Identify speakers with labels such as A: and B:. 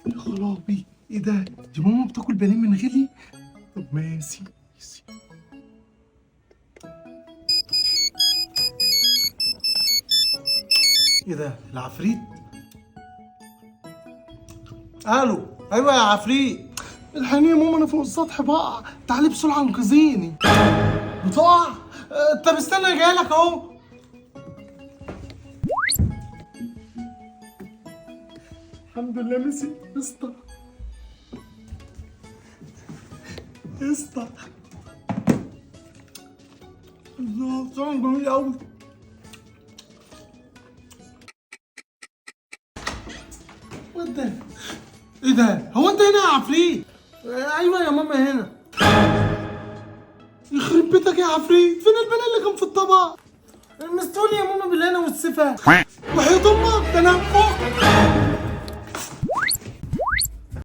A: يا خرابي، ايه ده؟ دي ماما بتاكل بانيه من غلي؟ طب ماشي. ايه ده؟ العفريت؟ الو، ايوه يا عفريت. الحقيني يا ماما، انا فوق السطح بقى، تعالي بسرعه انقذيني. بتقع؟ طب استنى، جايلك اهو. الحمد لله مسك. اسطى اسطى، الله طعم جميل قوي. ايه ده؟ ايه ده؟ هو انت هنا يا عفريت؟ ايوه يا ماما هنا. يخرب بيتك يا عفريت، فين البانيه اللي كان في الطبق؟ مستولي يا ماما بالهنا والسفا. وحياة امك ده انا